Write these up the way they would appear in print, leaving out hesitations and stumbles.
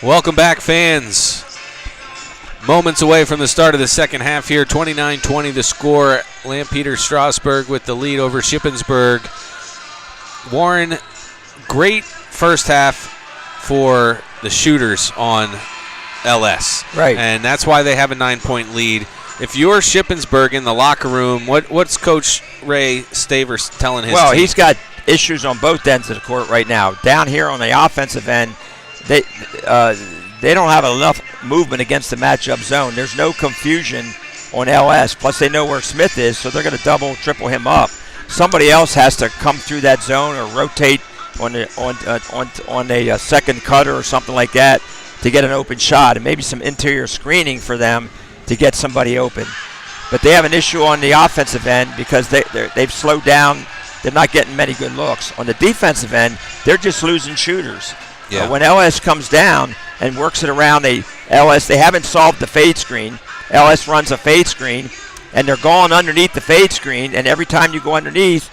Welcome back, fans. Moments away from the start of the second half here. 29-20 the score. Lampeter Strasburg with the lead over Shippenburg. Warren, great first half for the shooters on LS. Right. And that's why they have a 9-point lead. If you're Shippenburg in the locker room, what's Coach Ray Stavers telling his team? He's got issues on both ends of the court right now. Down here on the offensive end, they don't have enough movement against the matchup zone. There's no confusion on LS. Plus, they know where Smith is, so they're going to double, triple him up. Somebody else has to come through that zone or rotate on a second cutter or something like that to get an open shot, and maybe some interior screening for them to get somebody open. But they have an issue on the offensive end because they've slowed down. They're not getting many good looks. On the defensive end, they're just losing shooters. Yeah. When LS comes down and works it around, they haven't solved the fade screen. LS runs a fade screen, and they're going underneath the fade screen, and every time you go underneath,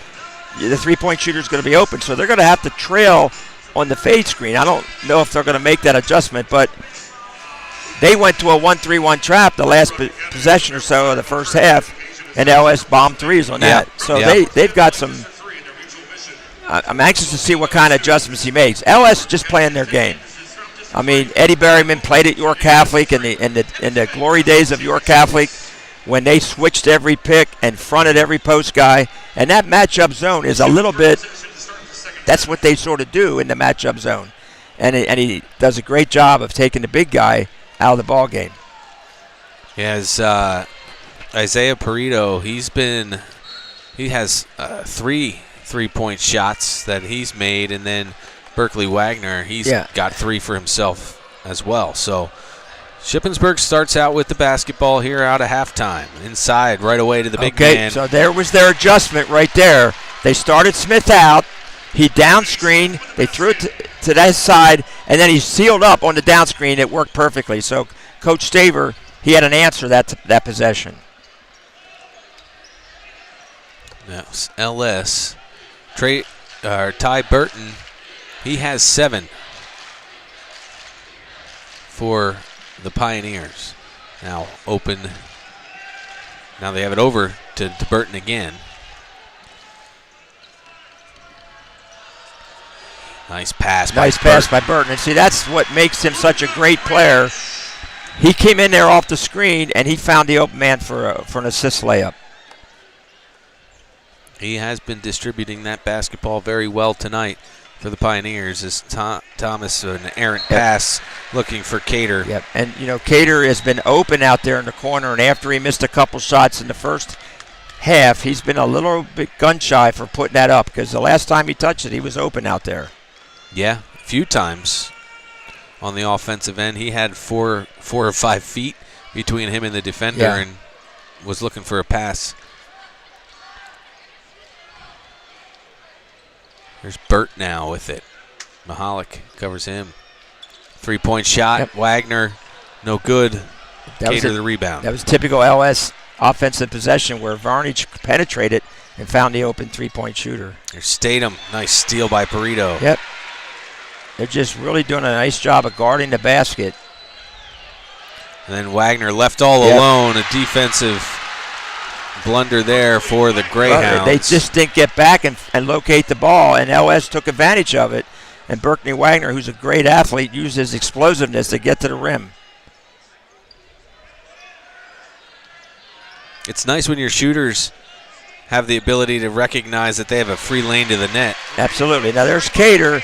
the three-point shooter is going to be open. So they're going to have to trail on the fade screen. I don't know if they're going to make that adjustment, but they went to a 1-3-1 trap the last possession or so of the first half, and LS bombed threes on that. So they've got some. I'm anxious to see what kind of adjustments he makes. LS just playing their game. I mean, Eddie Berryman played at York Catholic in the glory days of York Catholic when they switched every pick and fronted every post guy. And that matchup zone is a little bit, that's what they sort of do in the matchup zone. And he does a great job of taking the big guy out of the ball game. As Isaiah Perito, he has three-point shots that he's made, and then Berkeley Wagner, he's got three for himself as well. So Shippenburg starts out with the basketball here out of halftime. Inside right away to the big man. So there was their adjustment right there. They started Smith out. He down screened. They threw it to that side, and then he sealed up on the down screen. It worked perfectly. So Coach Staver, he had an answer that possession. Now LS, Ty Burton, he has 7 for the Pioneers. Now open. Now they have it over to Burton again. Nice pass by Burton. And see, that's what makes him such a great player. He came in there off the screen, and he found the open man for an assist layup. He has been distributing that basketball very well tonight for the Pioneers as Thomas, an errant pass, looking for Cater. Yep, and, Cater has been open out there in the corner, and after he missed a couple shots in the first half, he's been a little bit gun-shy for putting that up because the last time he touched it, he was open out there. Yeah, a few times on the offensive end. He had 4 or 5 feet between him and the defender and was looking for a pass. There's Burt now with it. Mahalik covers him. 3-point shot. Yep. Wagner, no good. Cater the rebound. That was typical LS offensive possession where Varney penetrated and found the open 3-point shooter. There's Statham. Nice steal by Perito. Yep. They're just really doing a nice job of guarding the basket. And then Wagner left all alone. A defensive blunder there for the Greyhounds. They just didn't get back and locate the ball, and LS took advantage of it. And Berkeley Wagner, who's a great athlete, used his explosiveness to get to the rim. It's nice when your shooters have the ability to recognize that they have a free lane to the net. Absolutely. Now there's Cater.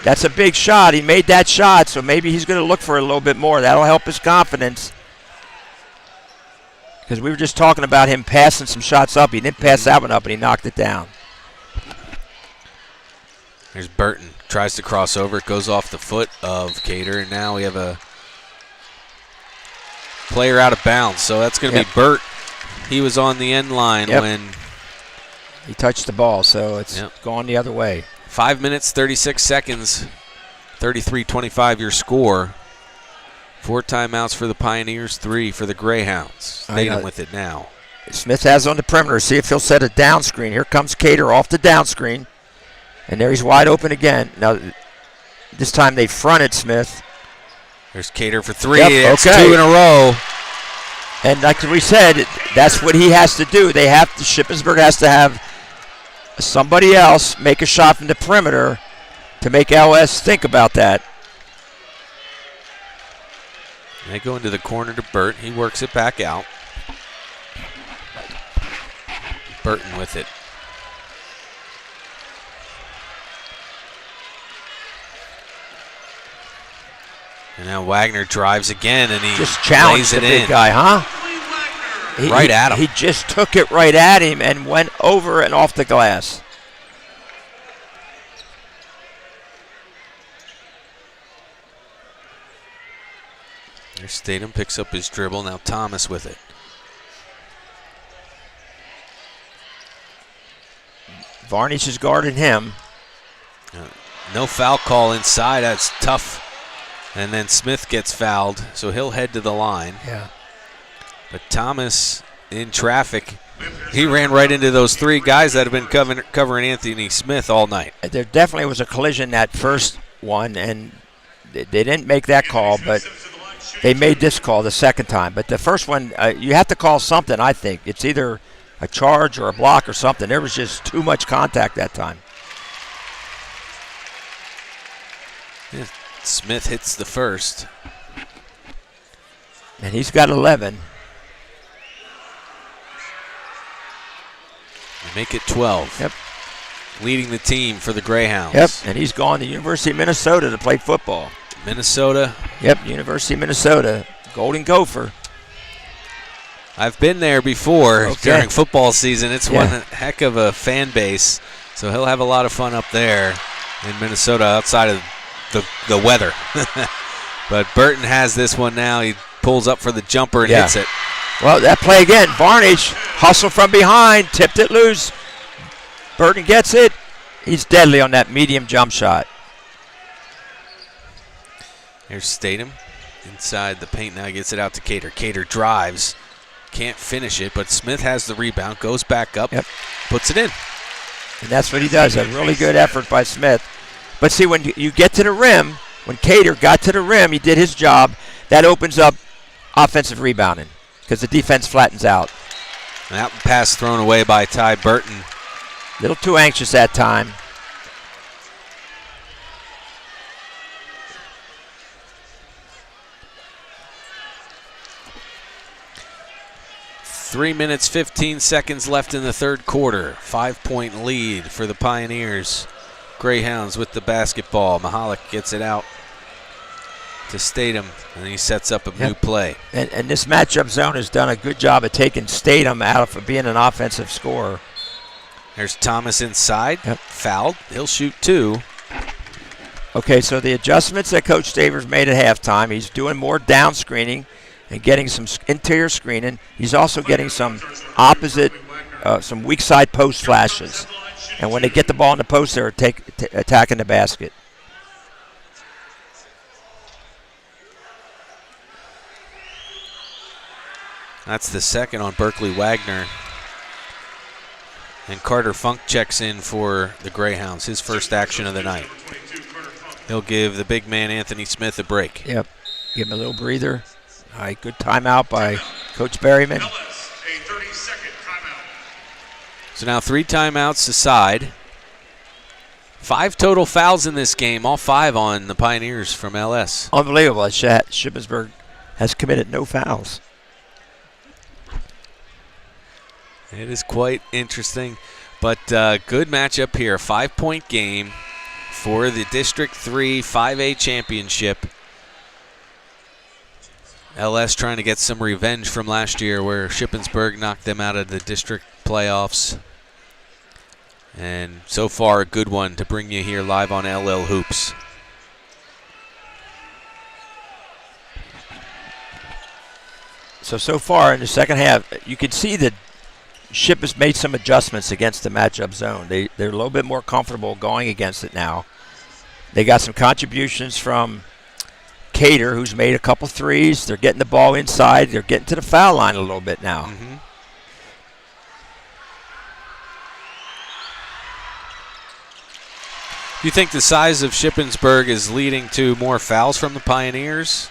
That's a big shot. He made that shot, so maybe he's going to look for it a little bit more. That'll help his confidence. Because we were just talking about him passing some shots up. He didn't pass that one up, and he knocked it down. There's Burton. Tries to cross over. It goes off the foot of Cater, and now we have a player out of bounds. So that's going to be Burt. He was on the end line when he touched the ball, so it's gone the other way. 5 minutes, 36 seconds, 33-25 your score. 4 timeouts for the Pioneers, 3 for the Greyhounds. Statham with it now. Smith has on the perimeter. See if he'll set a down screen. Here comes Cater off the down screen. And there he's wide open again. Now, this time they fronted Smith. There's Cater for three. Yep, It's okay. 2 in a row. And like we said, that's what he has to do. Shippensburg has to have somebody else make a shot from the perimeter to make LS think about that. They go into the corner to Burt. He works it back out. Burton with it. And now Wagner drives again, and he just challenged the big guy, huh? Right at him. He just took it right at him and went over and off the glass. There's Statham, picks up his dribble. Now Thomas with it. Varnish is guarding him. No foul call inside. That's tough. And then Smith gets fouled, so he'll head to the line. Yeah. But Thomas in traffic. He ran right into those 3 guys that have been covering Anthony Smith all night. There definitely was a collision that first one, and they didn't make that call, but they made this call the second time. But the first one, you have to call something, I think. It's either a charge or a block or something. There was just too much contact that time. Yeah, Smith hits the first. And he's got 11. They make it 12. Yep. Leading the team for the Greyhounds. Yep, and he's gone to University of Minnesota to play football. Minnesota. Yep, University of Minnesota. Golden Gopher. I've been there before during football season. It's one heck of a fan base. So he'll have a lot of fun up there in Minnesota outside of the weather. But Burton has this one now. He pulls up for the jumper and hits it. Well, that play again. Varnish, hustle from behind, tipped it loose. Burton gets it. He's deadly on that medium jump shot. Here's Statham inside the paint. Now he gets it out to Cater. Cater drives. Can't finish it, but Smith has the rebound, goes back up, puts it in. And that's what he does, a really good effort by Smith. But see, when you get to the rim, when Cater got to the rim, he did his job. That opens up offensive rebounding because the defense flattens out. That pass thrown away by Ty Burton. A little too anxious that time. Three minutes, 15 seconds left in the third quarter. 5-point lead for the Pioneers. Greyhounds with the basketball. Mahalik gets it out to Statham, and he sets up a new play. And this matchup zone has done a good job of taking Statham out of being an offensive scorer. There's Thomas inside, fouled. He'll shoot 2. Okay, so the adjustments that Coach Stavers made at halftime, he's doing more down screening and getting some interior screening. He's also getting some opposite, some weak side post flashes. And when they get the ball in the post, they're attacking the basket. That's the second on Berkeley Wagner. And Carter Funk checks in for the Greyhounds, his first action of the night. He'll give the big man Anthony Smith a break. Yep, give him a little breather. All right, good timeout by Coach Berryman. So now 3 timeouts aside. 5 total fouls in this game, all 5 on the Pioneers from LS. Unbelievable. Shippensburg has committed no fouls. It is quite interesting, but good matchup here. 5-point game for the District 3 5A championship. LS trying to get some revenge from last year where Shippensburg knocked them out of the district playoffs. And so far, a good one to bring you here live on LL Hoops. So far in the second half, you can see that Ship has made some adjustments against the matchup zone. They're a little bit more comfortable going against it now. They got some contributions from Cater, who's made a couple threes. They're getting the ball inside. They're getting to the foul line a little bit now. Mm-hmm. Do you think the size of Shippensburg is leading to more fouls from the Pioneers?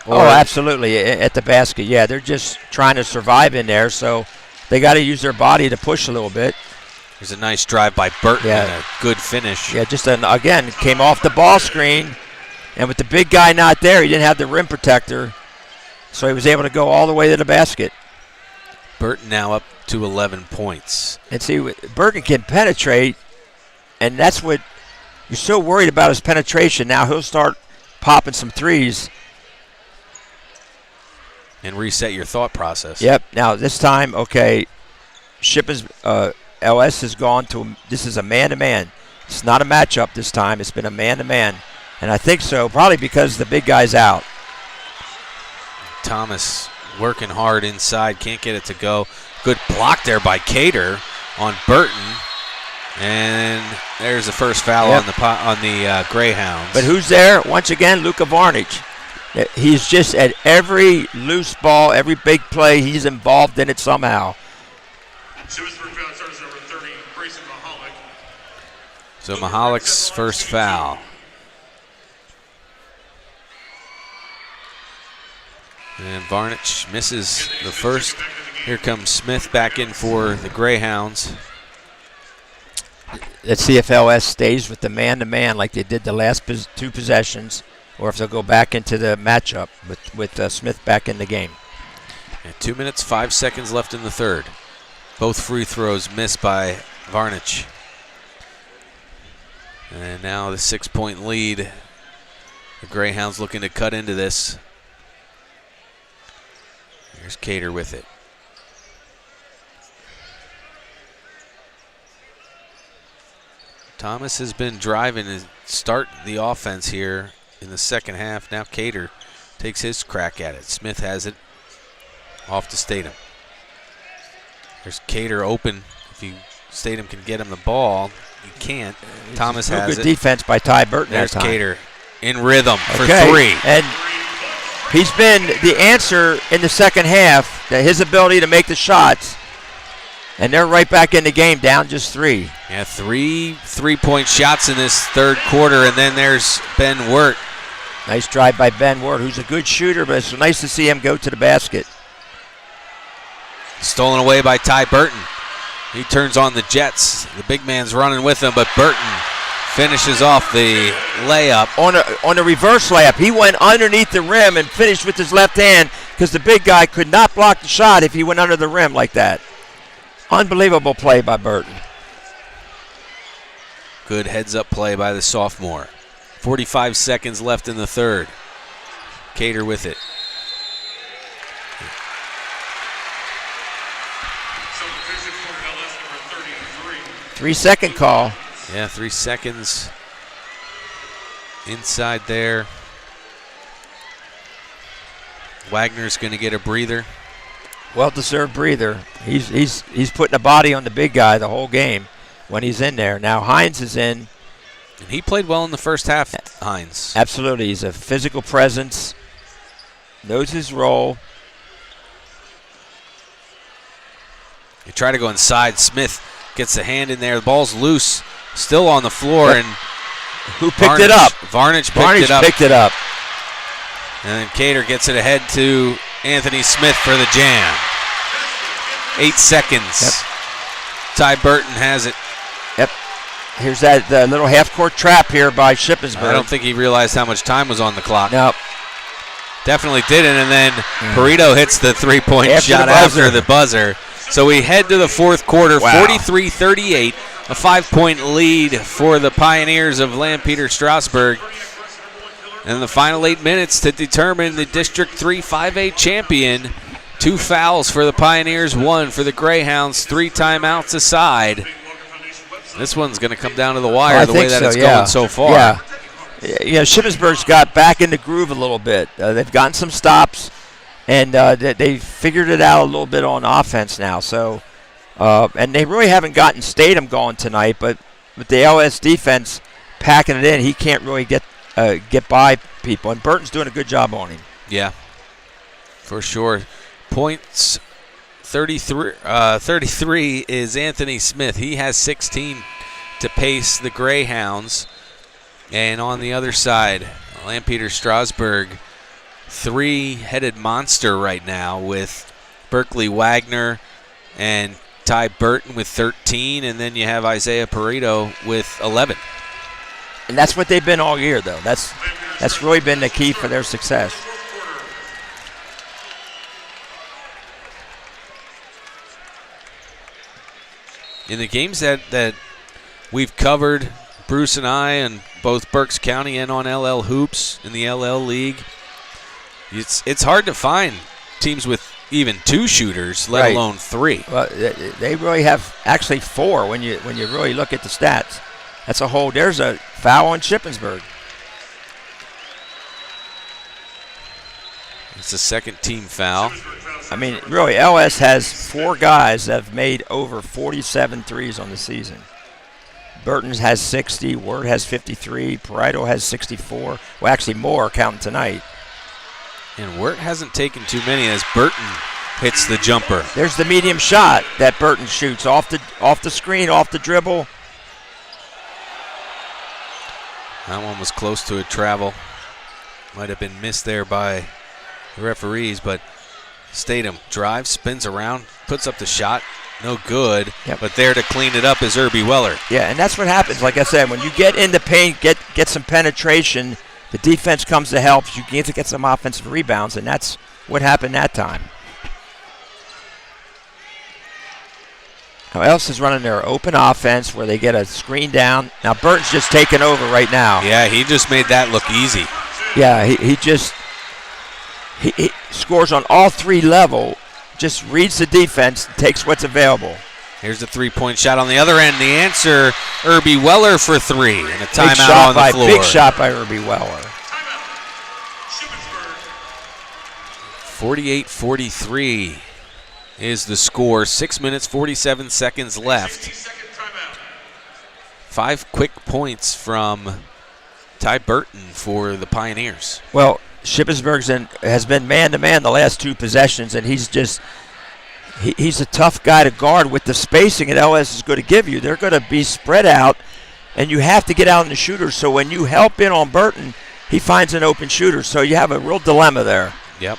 Oh, absolutely. At the basket, yeah. They're just trying to survive in there, so they got to use their body to push a little bit. There's a nice drive by Burton and a good finish. Yeah, just again, came off the ball screen, and with the big guy not there, he didn't have the rim protector, so he was able to go all the way to the basket. Burton now up to 11 points. And see, Burton can penetrate, and that's what you're so worried about, his penetration. Now he'll start popping some threes. And reset your thought process. Yep. Now this time, okay, LS has gone to, this is a man-to-man. It's not a matchup this time. It's been a man-to-man. And I think so, probably because the big guy's out. Thomas working hard inside, can't get it to go. Good block there by Cater on Burton. And there's the first foul on the Greyhounds. But who's there? Once again, Luka Varnich. He's just at every loose ball, every big play, he's involved in it somehow. So Mahalik's first foul. And Varnich misses the first. Here comes Smith back in for the Greyhounds. Let's see if LS stays with the man-to-man like they did the last two possessions, or if they'll go back into the matchup with Smith back in the game. And 2 minutes, 5 seconds left in the third. Both free throws missed by Varnich. And now the 6-point lead. The Greyhounds looking to cut into this. Here's Cater with it. Thomas has been driving to start the offense here in the second half. Now Cater takes his crack at it. Smith has it off to Statham. There's Cater open. If Statham can get him the ball, he can't. Thomas has it. Good defense by Ty Burton. There's that time. Cater in rhythm for three. And he's been the answer in the second half, his ability to make the shots. And they're right back in the game, down just 3. Yeah, 3 3-point shots in this third quarter, and then there's Ben Wirt. Nice drive by Ben Wirt, who's a good shooter, but it's nice to see him go to the basket. Stolen away by Ty Burton. He turns on the Jets. The big man's running with him, but Burton finishes off the layup. On a reverse layup, he went underneath the rim and finished with his left hand because the big guy could not block the shot if he went under the rim like that. Unbelievable play by Burton. Good heads-up play by the sophomore. 45 seconds left in the third. Cater with it. 3-second call. Yeah, 3 seconds inside there. Wagner's going to get a breather. Well-deserved breather. He's putting a body on the big guy the whole game when he's in there. Now Hines is in. And he played well in the first half, Hines. Absolutely. He's a physical presence, knows his role. They try to go inside. Smith gets the hand in there. The ball's loose, still on the floor. Yep. And who picked it up? Varnich picked it up. And then Cater gets it ahead to Anthony Smith for the jam. 8 seconds. Yep. Ty Burton has it. Yep. Here's that little half-court trap here by Shippenburg. I don't think he realized how much time was on the clock. Nope. Definitely didn't. And then Perito hits the three-point shot after the buzzer. So we head to the fourth quarter, 43-38, a 5-point lead for the Pioneers of Lampeter Strasburg. And the final 8 minutes to determine the District 3 5A champion. 2 fouls for the Pioneers, 1 for the Greyhounds, 3 timeouts aside. This one's going to come down to the wire the way that it's going so far. Yeah, Shippenburg's got back in the groove a little bit. They've gotten some stops, and they figured it out a little bit on offense now. So, and they really haven't gotten Statham going tonight, but with the LS defense packing it in, he can't really get by people. And Burton's doing a good job on him. Yeah, for sure. Points 33 is Anthony Smith. He has 16 to pace the Greyhounds. And on the other side, Lampeter Strasburg, three-headed monster right now with Berkeley Wagner and Ty Burton with 13, and then you have Isaiah Perito with 11. And that's what they've been all year, though. That's really been the key for their success. In the games that we've covered, Bruce and I, and both Berks County and on LL Hoops in the LL League, it's hard to find teams with even 2 shooters, let alone 3. Well, they really have actually 4 when you really look at the stats. That's a whole. There's a foul on Shippenburg. It's a second team foul. I mean, really, LS has 4 guys that have made over 47 threes on the season. Burton has 60, Word has 53, Perito has 64. Well, actually more counting tonight. And Wirt hasn't taken too many as Burton hits the jumper. There's the medium shot that Burton shoots off the screen, off the dribble. That one was close to a travel. Might have been missed there by the referees, but Statham drives, spins around, puts up the shot. No good, but there to clean it up is Irby Weller. Yeah, and that's what happens. Like I said, when you get in the paint, get some penetration, the defense comes to help. You get to get some offensive rebounds, and that's what happened that time. Now, else is running their open offense where they get a screen down. Now, Burton's just taking over right now. Yeah, he just made that look easy. Yeah, he scores on all 3 levels, just reads the defense, takes what's available. Here's the three-point shot on the other end. The answer, Irby Weller for 3, and a timeout on the floor. Big shot by Irby Weller. 48-43 is the score. 6 minutes, 47 seconds left. 5 quick points from Ty Burton for the Pioneers. Well, Shippenburg has been man-to-man the last 2 possessions, and he's a tough guy to guard with the spacing that LS is going to give you. They're going to be spread out, and you have to get out in the shooters. So when you help in on Burton, he finds an open shooter. So you have a real dilemma there. Yep.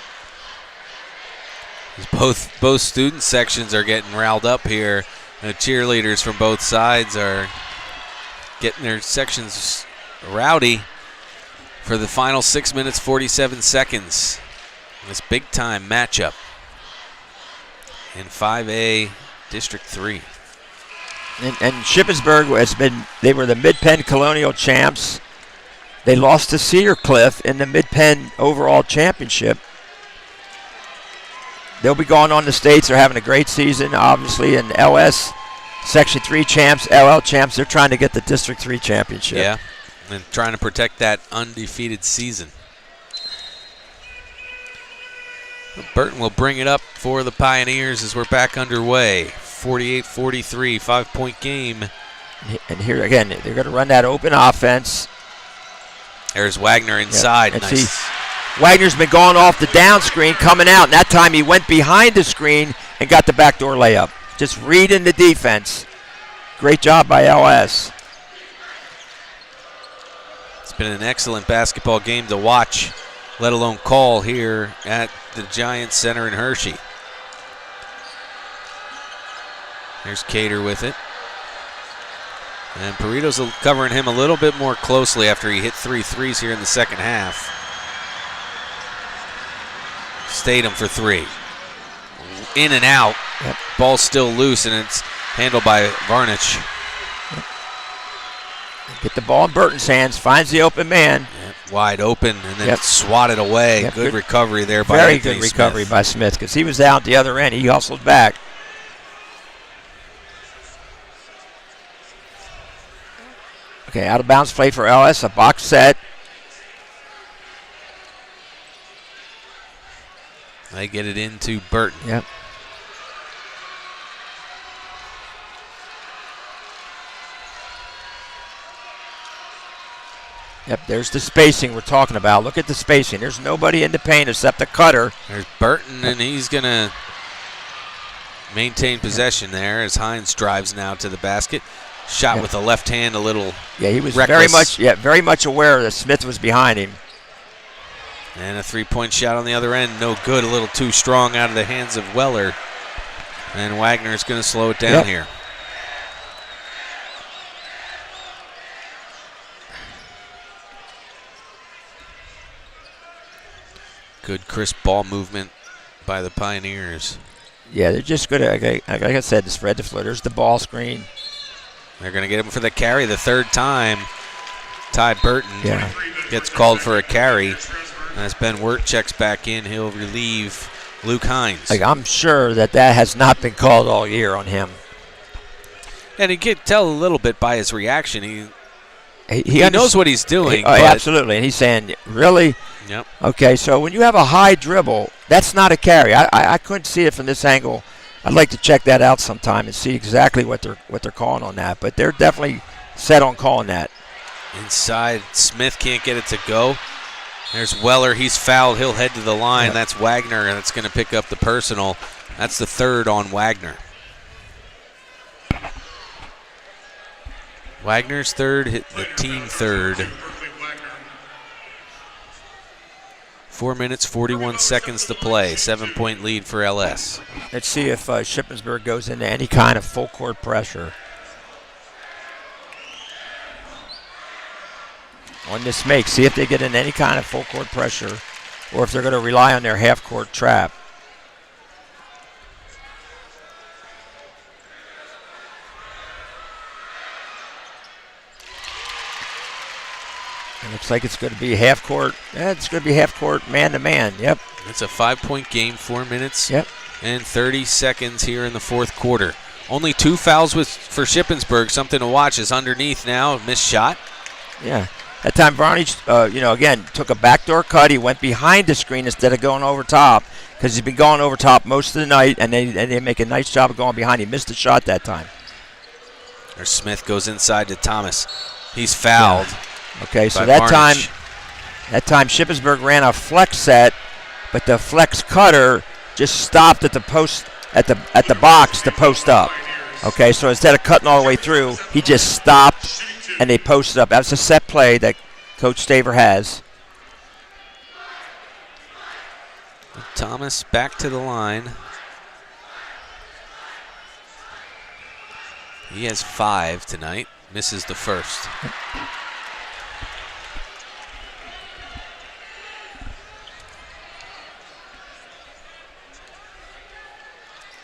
Both student sections are getting riled up here. The cheerleaders from both sides are getting their sections rowdy for the final 6 minutes, 47 seconds. This big-time matchup in 5A District 3. And Shippenburg they were the Mid-Penn Colonial champs. They lost to Cedar Cliff in the Mid-Penn overall championship. They'll be going on to states. They're having a great season, obviously, and LS Section 3 champs, LL champs, they're trying to get the District 3 championship. Yeah, and trying to protect that undefeated season. Burton will bring it up for the Pioneers as we're back underway. 48-43, 5-point game. And here again, they're going to run that open offense. There's Wagner inside. And nice. see, Wagner's been going off the down screen, coming out, and that time he went behind the screen and got the backdoor layup. Just reading the defense. Great job by LS. It's been an excellent basketball game to watch, let alone call here at the Giants Center in Hershey. There's Cater with it. And Perito's covering him a little bit more closely after he hit 3 threes here in the second half. Statham for 3. In and out. Yep. Ball's still loose, and it's handled by Varnich. Get the ball in Burton's hands, finds the open man. Yep. Wide open, and then swatted away. Yep. Good recovery there by Very Anthony good recovery Smith. by Smith, because he was out the other end. He hustled back. Okay, out of bounds play for LS, a box set. They get it into Burton. Yep. Yep, there's the spacing we're talking about. Look at the spacing. There's nobody in the paint except the cutter. There's Burton, and he's going to maintain possession there as Hines drives now to the basket. Shot with the left hand, a little he was reckless. very much aware that Smith was behind him. And a three-point shot on the other end. No good. A little too strong out of the hands of Weller. And Wagner's going to slow it down here. Good crisp ball movement by the Pioneers. Yeah, they're just good at, like I said, to spread the floor. There's the ball screen. They're going to get him for the carry the third time. Ty Burton gets called for a carry. As Ben Wirt checks back in, he'll relieve Luke Hines. I'm sure that has not been called all year on him. And you can tell a little bit by his reaction. He knows knows what he's doing. Absolutely. And he's saying, really? Yep. Okay, so when you have a high dribble, that's not a carry. I couldn't see it from this angle. I'd like to check that out sometime and see exactly what they're calling on that. But they're definitely set on calling that. Inside, Smith can't get it to go. There's Weller. He's fouled. He'll head to the line. That's Wagner, and it's going to pick up the personal. That's the third on Wagner. Wagner's third, hit the team third. 4 minutes, 41 seconds to play. 7-point lead for LS. Let's see if Shippenburg goes into any kind of full court pressure on this make. See if they get in any kind of full court pressure or if they're going to rely on their half court trap. It looks like it's going to be half court. It's going to be half court man to man. Yep. It's a 5-point game, 4 minutes and 30 seconds here in the fourth quarter. Only 2 fouls for Shippenburg. Something to watch is underneath now. Missed shot. Yeah. That time Varney, again, took a backdoor cut. He went behind the screen instead of going over top because he's been going over top most of the night, and they make a nice job of going behind. He missed the shot that time. There's Smith goes inside to Thomas. He's fouled. Yeah. Okay, so that time Shippenburg ran a flex set, but the flex cutter just stopped at the post at the box to post up. Okay, so instead of cutting all the way through, he just stopped and they posted up. That's a set play that Coach Staver has. Thomas back to the line. He has 5 tonight. Misses the first.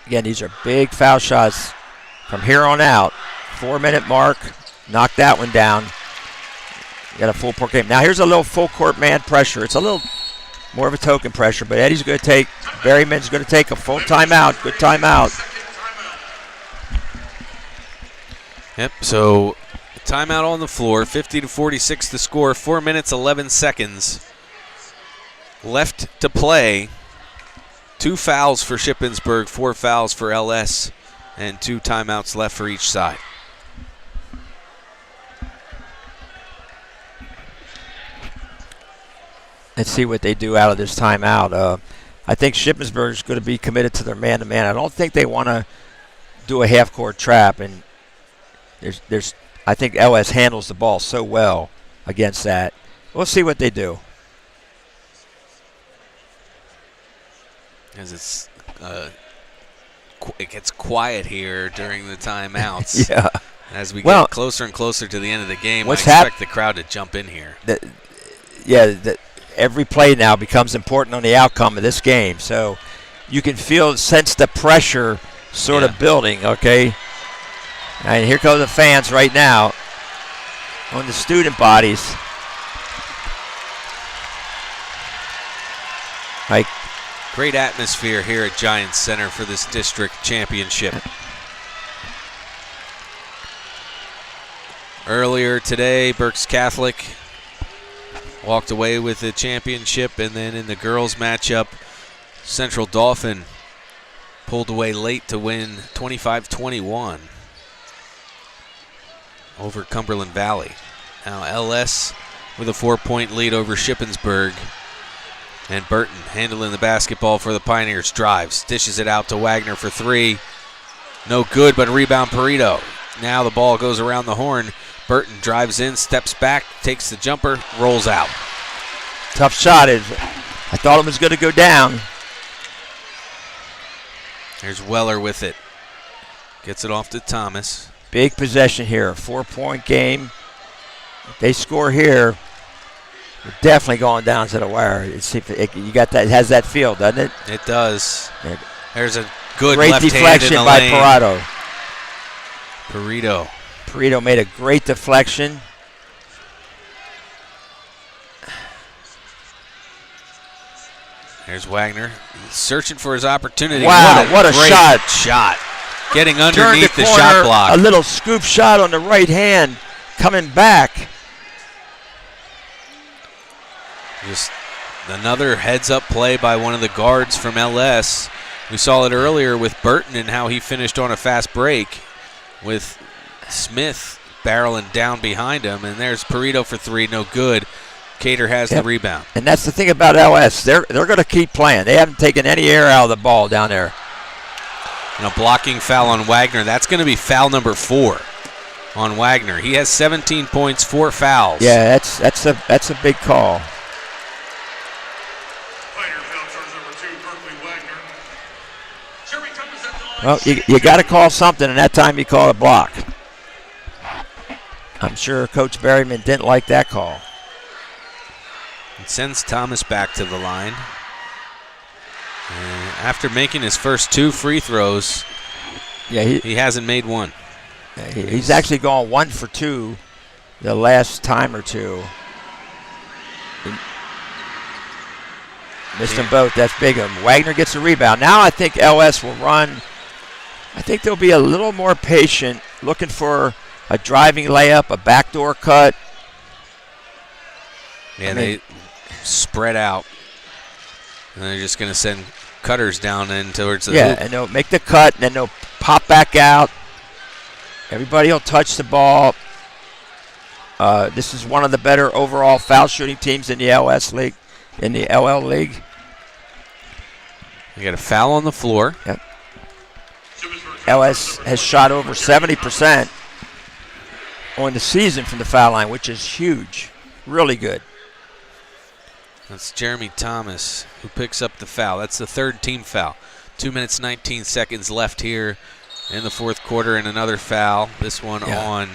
Again, these are big foul shots from here on out. 4-minute mark. Knock that one down. You got a full court game. Now here's a little full court man pressure. It's a little more of a token pressure, but Eddie's going to take, Berryman's going to take a full timeout. Good timeout. Yep, so timeout on the floor. 50-46 the score. 4 minutes, 11 seconds left to play. 2 fouls for Shippenburg, 4 fouls for LS, and 2 timeouts left for each side. Let's see what they do out of this timeout. I think Shippenburg is going to be committed to their man-to-man. I don't think they want to do a half-court trap, and I think LS handles the ball so well against that. We'll see what they do. As it gets quiet here during the timeouts. Yeah. As we get closer and closer to the end of the game, I expect the crowd to jump in here. Every play now becomes important on the outcome of this game. So you can sense the pressure sort of building, okay? And here go the fans right now on the student bodies. Great atmosphere here at Giants Center for this district championship. Earlier today, Berks Catholic walked away with the championship, and then in the girls matchup, Central Dauphin pulled away late to win 25-21 over Cumberland Valley. Now LS with a 4-point lead over Shippenburg. And Burton handling the basketball for the Pioneers. Drives, dishes it out to Wagner for 3. No good, but a rebound Perito. Now the ball goes around the horn. Burton drives in, steps back, takes the jumper, rolls out. Tough shot. I thought it was going to go down. Here's Weller with it. Gets it off to Thomas. Big possession here, a 4-point game. If they score here, we're definitely going down to the wire. You got that? It has that feel, doesn't it? It does. Yeah. There's a good great left deflection hand in the by lane. Perito made a great deflection. There's Wagner searching for his opportunity. Wow, what a great shot. Getting underneath the corner, shot block. A little scoop shot on the right hand, coming back. Just another heads-up play by one of the guards from LS. We saw it earlier with Burton and how he finished on a fast break with Smith barreling down behind him. And there's Perito for three, no good. Cater has the rebound. And that's the thing about LS. They're going to keep playing. They haven't taken any air out of the ball down there. And a blocking foul on Wagner. That's going to be foul number 4 on Wagner. He has 17 points, 4 fouls. Yeah, that's a big call. Well, you got to call something, and that time you call a block. I'm sure Coach Berryman didn't like that call. It sends Thomas back to the line. And after making his first 2 free throws, he hasn't made one. He's actually gone 1 for 2 the last time or two. He missed them both. That's big of him. Wagner gets a rebound. Now I think LS will run. I think they'll be a little more patient, looking for a driving layup, a backdoor cut. Yeah, they spread out. And they're just going to send cutters down in towards the hoop. And they'll make the cut, and then they'll pop back out. Everybody will touch the ball. This is one of the better overall foul shooting teams in the LS league, in the LL league. You got a foul on the floor. Yep. LS has shot over 70% on the season from the foul line, which is huge. Really good. That's Jeremy Thomas who picks up the foul. That's the 3rd team foul. 2 minutes, 19 seconds left here in the 4th quarter, and another foul. This one on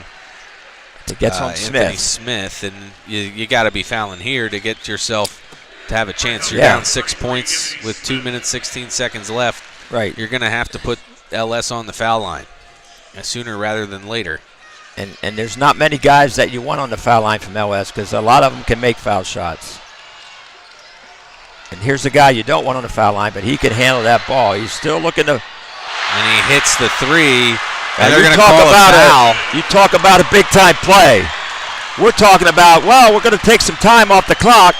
it gets on Anthony Smith. And you got to be fouling here to get yourself to have a chance. You're down 6 points with 2 minutes, 16 seconds left. Right. You're going to have to put LS on the foul line sooner rather than later. And there's not many guys that you want on the foul line from LS because a lot of them can make foul shots. And here's the guy you don't want on the foul line, but he can handle that ball. He's still looking to. And he hits the 3. And they're going to call a foul. You talk about a big-time play. We're talking about, we're going to take some time off the clock.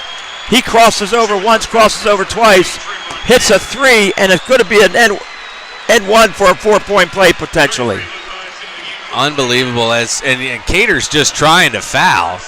He crosses over once, crosses over twice, hits a 3, and it's going to be an N1 for a 4-point play potentially. Unbelievable. And Cater's just trying to foul.